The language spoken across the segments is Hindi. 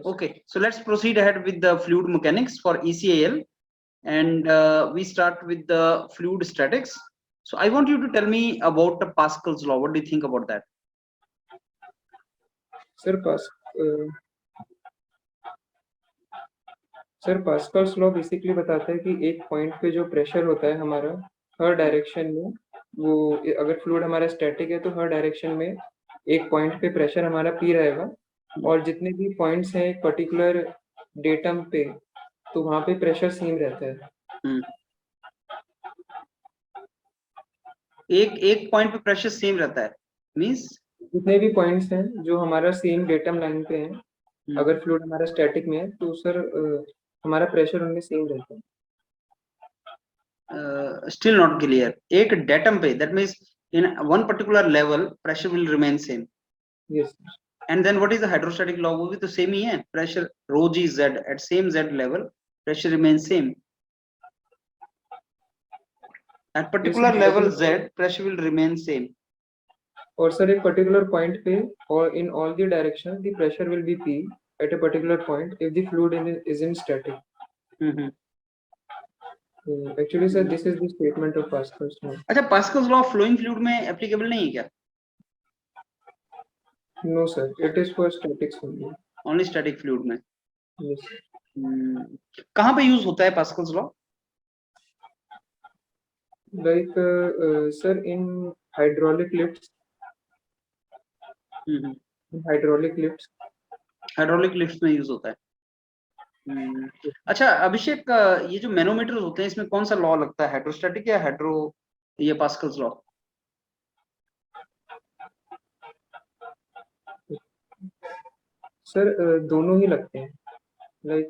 Okay, so let's proceed ahead with the fluid mechanics for ECAL, and we start with the fluid statics. So I want you to tell me about the Pascal's law. What do you think about that? Sir Pascal's law basically बताता है कि एक पॉइंट पे जो प्रेशर होता है हमारा हर डायरेक्शन में, वो अगर फ्लूइड हमारा स्टैटिक है तो हर डायरेक्शन में एक पॉइंट पे प्रेशर हमारा पी रहेगा, और जितने भी पॉइंट्स हैं एक पर्टिकुलर डेटम पे तो वहां पे प्रेशर सेम रहता है। एक पॉइंट पे प्रेशर सेम रहता है, मींस जितने भी पॉइंट्स हैं जो हमारा सेम डेटम लाइन पे हैं, अगर फ्लूइड हमारा स्टैटिक में है तो सर हमारा प्रेशर उनमें सेम रहता है। Still not clear. एक datum पे, that means in one particular level pressure will remain same. Yes. And then what is the hydrostatic law? वो भी तो same ही है. Pressure rho g z at same z level pressure remains same. At particular level z pressure will remain same. और सर एक पर्टिकुलर पॉइंट पे और in all the direction the pressure will be p at a particular point if the fluid is in static. Actually sir this is the statement of Pascal's law. अच्छा, Pascal's law flowing fluid में applicable नहीं है क्या? No sir, it is for statics only. Only static fluid में. Yes. कहाँ पे यूज होता है Pascal's law? Like sir in hydraulic lifts. Hydraulic lifts में यूज होता है। अच्छा अभिषेक, ये जो मैनोमीटर होते हैं इसमें कौन सा लॉ लगता है, हाइड्रोस्टैटिक या हाइड्रो, ये पास्कल्स लॉ? सर दोनों ही लगते हैं। लाइक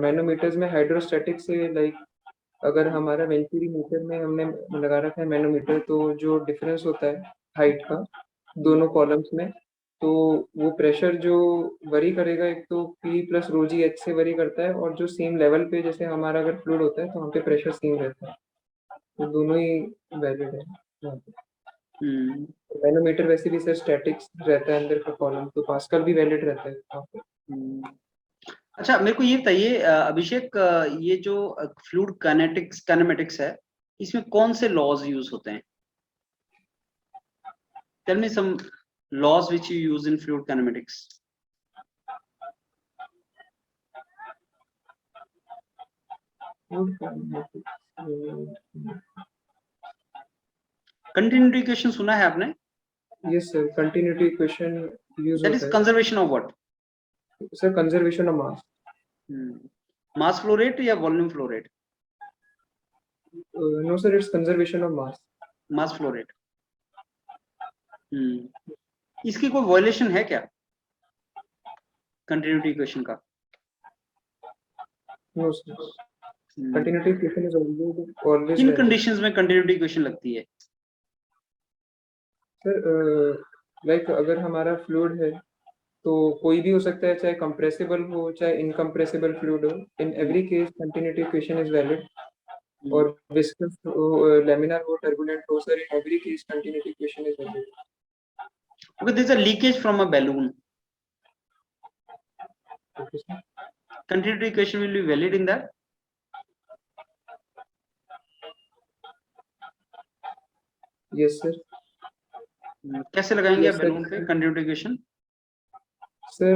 मैनोमीटर्स में हाइड्रोस्टैटिक से लाइक अगर हमारा वेंचुरी मीटर में हमने लगा रखा है मैनोमीटर, तो जो डिफरेंस होता है हाइट का दोनों कॉलम्स में, तो वो प्रेशर जो वरी करेगा, एक तो P प्लस रो जी एच से वरी करता है, और जो सेम लेवल पे जैसे हमारा अगर फ्लूइड होता है तो वहाँ पे प्रेशर सेम रहता है, तो दोनों ही वैलिड है। मैनोमीटर वैसे भी सर स्टैटिक्स रहता है अंदर का कॉलम, तो पास्कल भी वैलिड रहता है वहाँ पे। अच्छा मेरे को ये बताइए अभिषेक, ये जो फ्लूइड काइनेमेटिक्स है इसमें कौन से लॉज यूज होते हैं? Tell me some laws which you use in fluid kinematics. Continuity equation सुना है आपने? Yes sir, continuity equation use होता है। That is conservation of what? Sir conservation of mass. Mass flow rate या volume flow rate? No sir, it's conservation of mass. Mass flow rate. इसकी कोई वायलेशन है क्या कंटिन्यूटी इक्वेशन का? No sir, continuity equation is always किन कंडीशंस में कंटिन्यूटी इक्वेशन लगती है? सर लाइक अगर हमारा फ्लूइड है तो कोई भी हो सकता है, चाहे कंप्रेसिबल हो चाहे इनकम्प्रेसिबल फ्लूइड हो, in every case continuity equation is valid. और विस्कस लैमिनार हो, टर्बुलेंट हो, sir in every case continuity equation is valid. Okay, there is a leakage from a balloon. Okay, sir. Continuity equation will be valid in that? Yes sir. कैसे लगाएंगे Yes, बैलून पे कंटिन्यूटी इक्वेशन? सर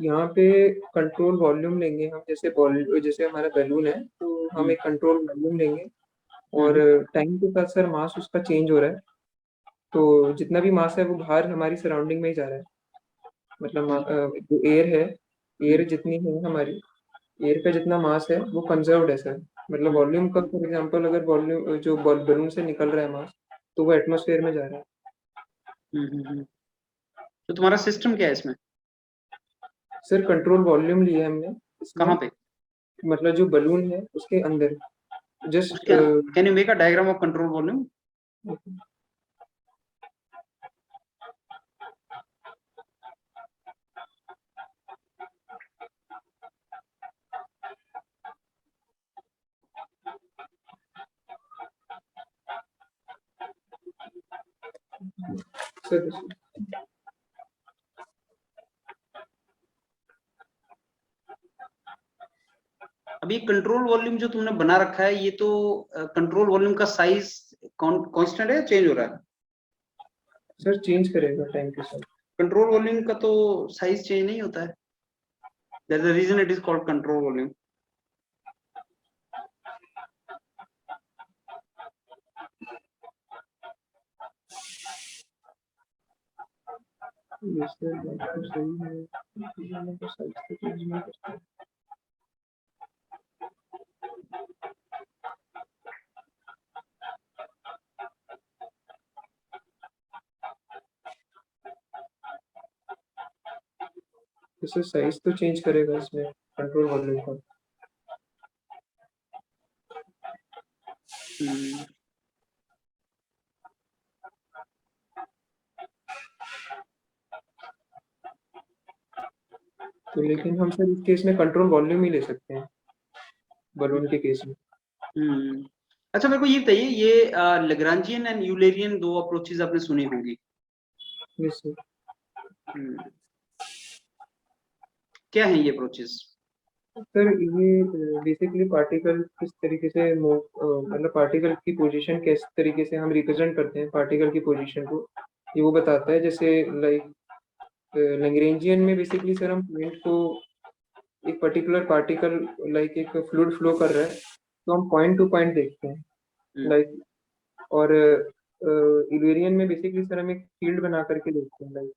यहाँ पे कंट्रोल वॉल्यूम लेंगे हम, जैसे हमारा बैलून है तो हम एक कंट्रोल वॉल्यूम लेंगे, और टाइम के साथ सर मास उसका चेंज हो रहा है, तो जितना भी मास है वो बाहर हमारी सराउंडिंग में ही जा रहा है। मतलब जो एयर है, एयर जितनी है हमारी, एयर का जितना मास है वो कंजर्व्ड है सर। मतलब वॉल्यूम का फॉर एग्जांपल अगर वॉल्यूम जो बैलून से निकल रहा है मास, तो वो एटमॉस्फेयर में जा रहा है। तो तुम्हारा सिस्टम क्या है इसमें? सर कंट्रोल वॉल्यूम लिया है हमने। कहाँ पे? मतलब जो बलून है उसके अंदर। Just can you make a diagram of control volume? अभी कंट्रोल वॉल्यूम जो तुमने बना रखा है, ये तो कंट्रोल वॉल्यूम का साइज कांस्टेंट है, चेंज हो रहा है? सर चेंज करेगा टाइम के साथ। कंट्रोल वॉल्यूम का तो साइज चेंज नहीं होता है, that's the reason it is called control volume. ये सर बात तो सही है, दोनों का साइज तो चेंज नहीं करता। इससे साइज तो चेंज करेगा इसमें कंट्रोल वॉल्यूम का। तो लेकिन हम सर इस केस में कंट्रोल वॉल्यूम ही ले सकते हैं बलून के केस में। अच्छा, मेरे को ये बताइए, ये लैग्रांजियन एंड यूलेरियन दो अप्रोचेस आपने सुनी होंगी। Yes sir. क्या है ये अप्रोचेस? सर ये बेसिकली पार्टिकल किस तरीके से मतलब पार्टिकल की पोजीशन किस तरीके से हम रिप्रेजेंट करते हैं पार्टिकल की पोजीशन को, ये वो बताता है। जैसे लाइक लैग्रेंजियन में बेसिकली सर हम पॉइंट को एक पर्टिकुलर पार्टिकल लाइक एक फ्लूइड फ्लो कर रहा है तो हम पॉइंट टू पॉइंट देखते हैं लाइक। और यूलेरियन में बेसिकली सर हम एक फील्ड बना करके देखते हैं लाइक।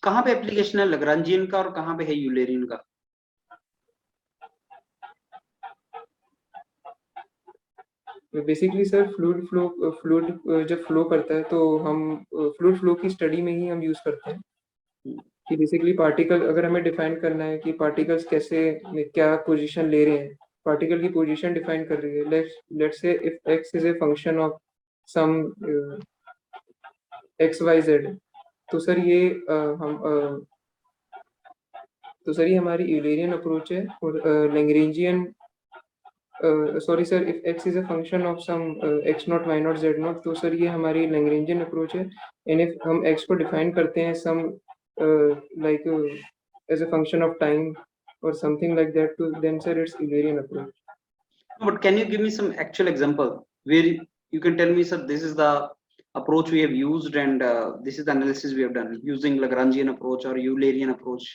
कहाँ पे एप्लीकेशन है लैग्रांजियन का और कहाँ पे है यूलेरियन का? बेसिकली सर फ्लूइड जब फ्लो करता है तो हम फ्लूइड फ्लो की स्टडी में ही हम यूज करते हैं कि बेसिकली पार्टिकल अगर हमें डिफाइन करना है कि पार्टिकल्स कैसे क्या पोजीशन ले रहे हैं, पार्टिकल की पोजीशन डिफाइन कर रही है। Let's say if x is a function of some x y z, तो सर ये हमारी यूलेरियन अप्रोच है। और Lagrangian sorry sir, if x is a function of some x not y not z not, तो सर ये हमारी लैग्रेंजियन अप्रोच है। एंड इफ हम x को डिफाइन करते हैं some like as a function of time or something like that, to then sir it's Ewlerian approach. But can you give me some actual example where you can tell me, sir, this is the approach we have used and this is the analysis we have done using Lagrangian approach or Eulerian approach?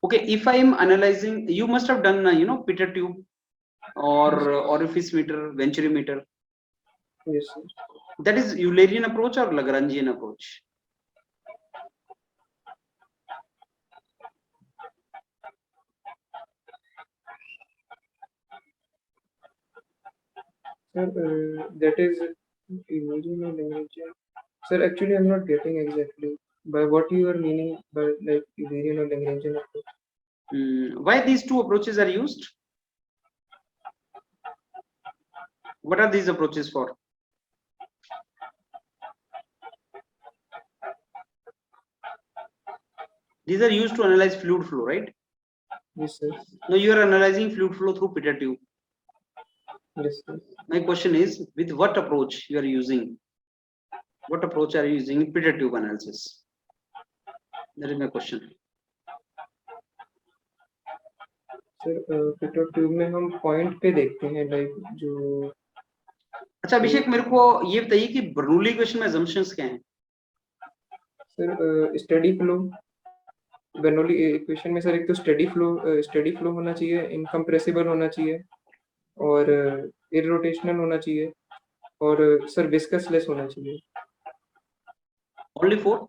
Okay, if I am analyzing, you must have done Peter tube or orifice meter, venturi meter. Yes sir. That is Eulerian approach or Lagrangian approach? Sir, that is Eulerian or Lagrangian. Sir, actually I'm not getting exactly by what you are meaning by like Eulerian or Lagrangian approach. Why these two approaches are used? What are these approaches for? These are used to analyze fluid flow, right? Yes sir. Now you are analyzing fluid flow through Peter tube. Yes sir. My question is, with what approach you are using? What approach are you using in Peter tube analysis? That is my question. Sir, Peter tube में हम point पे देखते हैं like जो। अच्छा अभिषेक, मेरे को ये बताइए कि बर्नौली इक्वेशन में assumptions क्या हैं? Sir steady flow Bernoulli equation में सर एक तो स्टेडी फ्लो होना चाहिए, इनकम्प्रेसिबल होना चाहिए और इररोटेशनल होना चाहिए और सर विस्कस लेस होना चाहिए। Only 4?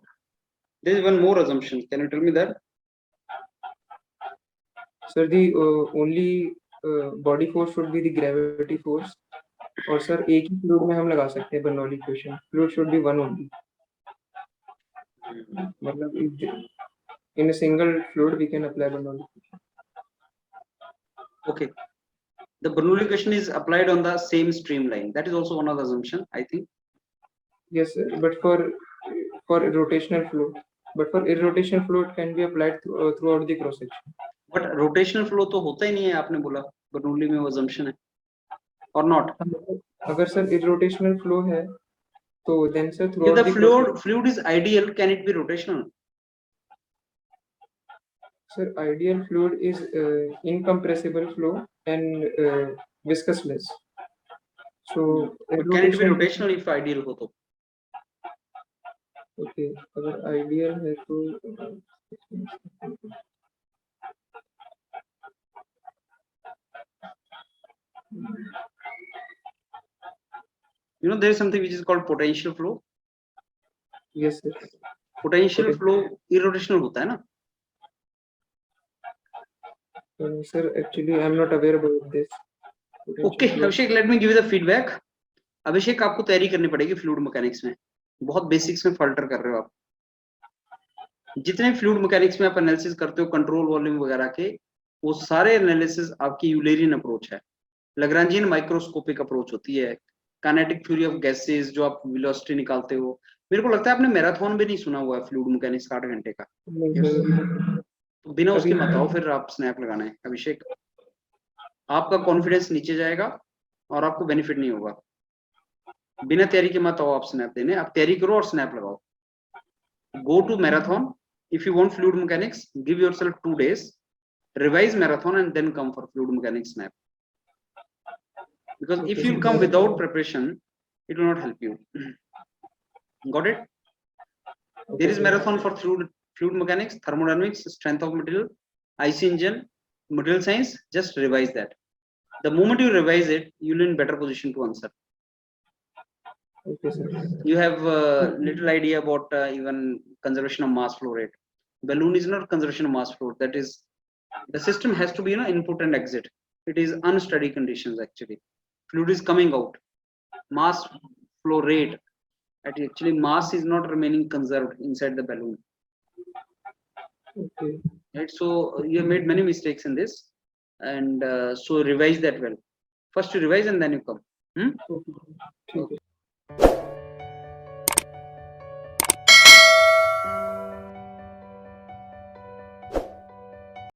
There is one more assumption. Can you tell me that? Sir, the only body force should be the gravity force. और सर एक ही फ्लूइड में हम लगा सकते हैं Bernoulli equation. Fluid should be one only, मतलब in a single fluid we can apply Bernoulli equation. Okay, the Bernoulli equation is applied on the same streamline. That is also one of the assumption, I think. Yes sir, but for rotational flow, but for irrotational flow it can be applied throughout the cross section. But rotational flow तो होता ही नहीं है, आपने बोला Bernoulli में वो assumption है or not? अगर सर irrotational flow है So then sir, If throughout the the process, fluid is ideal, can it be rotational? sir, ideal fluid is incompressible flow and viscousness. So But can it be rotation, rotational if ideal हो तो? okay, अगर ideal है तो You know, there is something which is called potential flow. yes sir. Potential flow irrotational होता है ना? Sir, actually I'm not aware about this. Okay, Abhishek, let me give you the feedback. अभिषेक आपको तैयारी करनी पड़ेगी फ्लूइड मैकेनिक्स में, बहुत बेसिक्स में फल्टर कर रहे हो आप. जितने फ्लूइड मैकेनिक्स में आप एनालिसिस करते हो कंट्रोल वॉल्यूम वगैरह के, वो सारे एनालिसिस आपकी यूलेरियन अप्रोच है, लैग्रांजियन माइक्रोस्कोपिक अप्रोच होती है, काइनेटिक थ्योरी ऑफ गैसेस जो आप वेलोसिटी निकालते हो. मेरे को लगता है आपने मैराथन भी नहीं सुना हुआ है फ्लूइड मैकेनिक्स का 8 घंटे का, तो बिना उसके मत आओ फिर आप स्नैप लगाना है. अभिषेक, आपका कॉन्फिडेंस नीचे जाएगा और आपको बेनिफिट नहीं होगा. बिना तैयारी के मत आओ आप स्नैप देने, आप तैयारी करो और स्नैप लगाओ. Go to marathon. If you want fluid mechanics, give yourself 2 days, revise marathon and then come for fluid mechanics snap. Because if you come without preparation, it will not help you. Got it? There is marathon for fluid mechanics, thermodynamics, strength of material, IC engine, material science. Just revise that. The moment you revise it, you'll in better position to answer. Okay, sir. You have a little idea about even conservation of mass flow rate. Balloon is not conservation of mass flow. That is, the system has to be, you know, input and exit. It is unsteady conditions actually. Fluid is coming out. Mass flow rate. Actually, mass is not remaining conserved inside the balloon. Okay. Right. So you have made many mistakes in this, and so revise that well. First you revise and then you come. Okay.